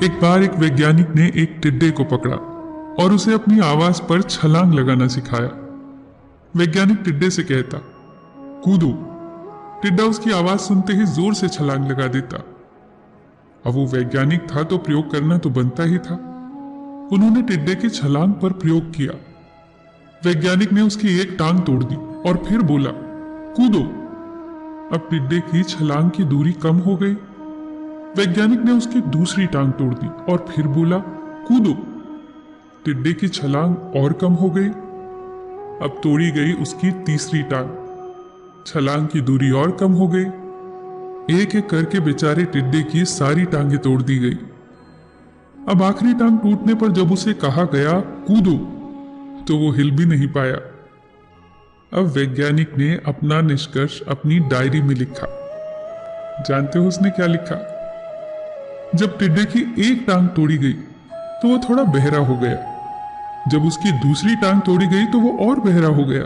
एक बार एक वैज्ञानिक ने एक टिड्डे को पकड़ा और उसे अपनी आवाज पर छलांग लगाना सिखाया। वैज्ञानिक टिड्डे से कहता, कूदो। टिड्डा उसकी आवाज सुनते ही जोर से छलांग लगा देता। अब वो वैज्ञानिक था तो प्रयोग करना तो बनता ही था। उन्होंने टिड्डे की छलांग पर प्रयोग किया। वैज्ञानिक ने उसकी एक टांग तोड़ दी और फिर बोला, कूदो। अब टिड्डे की छलांग की दूरी कम हो गई। वैज्ञानिक ने उसकी दूसरी टांग तोड़ दी और फिर बोला, कूदो। टिड्डे की छलांग और कम हो गई। अब तोड़ी गई उसकी तीसरी टांग। छलांग की दूरी और कम हो गई। एक एक करके बेचारे टिड्डे की सारी टांगें तोड़ दी गई। अब आखिरी टांग टूटने पर जब उसे कहा गया कूदो, तो वो हिल भी नहीं पाया। अब वैज्ञानिक ने अपना निष्कर्ष अपनी डायरी में लिखा। जानते हो उसने क्या लिखा? जब टिड्डे की एक टांग तोड़ी गई तो वो थोड़ा बहरा हो गया। जब उसकी दूसरी टांग तोड़ी गई तो वो और बहरा हो गया।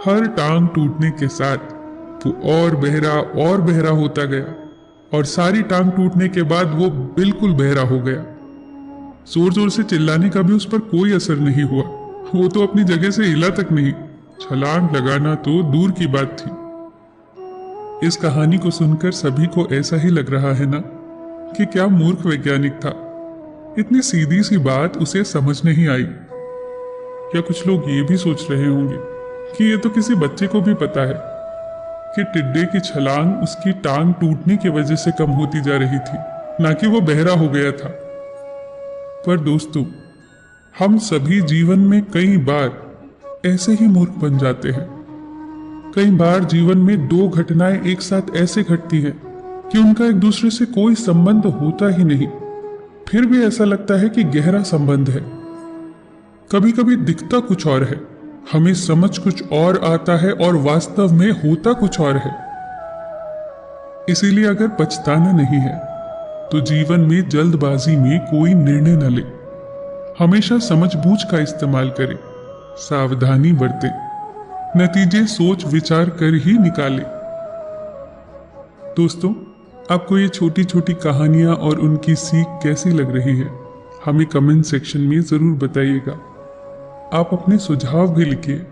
हर टांग टूटने के साथ वो और बहरा होता गया और सारी टांग टूटने के बाद वो बिल्कुल बहरा हो गया। जोर जोर से चिल्लाने का भी उस पर कोई असर नहीं हुआ। वो तो अपनी जगह से हिला तक नहीं। छलांग लगाना तो दूर की बात थी। इस कहानी को सुनकर सभी को ऐसा ही लग रहा है ना कि क्या मूर्ख वैज्ञानिक था। इतनी सीधी सी बात उसे समझ नहीं आई। क्या कुछ लोग ये भी सोच रहे होंगे कि ये तो किसी बच्चे को भी पता है कि टिड्डे की छलांग उसकी टांग टूटने की वजह से कम होती जा रही थी, ना कि वो बहरा हो गया था। पर दोस्तों, हम सभी जीवन में कई बार ऐसे ही मूर्ख बन जाते हैं। कई बार जीवन में दो घटनाएं एक साथ ऐसे घटती हैं कि उनका एक दूसरे से कोई संबंध होता ही नहीं, फिर भी ऐसा लगता है कि गहरा संबंध है। कभी कभी दिखता कुछ और है, हमें समझ कुछ और आता है और वास्तव में होता कुछ और है। इसीलिए अगर पछताना नहीं है तो जीवन में जल्दबाजी में कोई निर्णय न ले। हमेशा समझबूझ का इस्तेमाल करें, सावधानी बरतें, नतीजे सोच विचार कर ही निकालें। दोस्तों, आपको ये छोटी छोटी कहानियां और उनकी सीख कैसी लग रही है, हमें कमेंट सेक्शन में जरूर बताइएगा। आप अपने सुझाव भी लिखिए।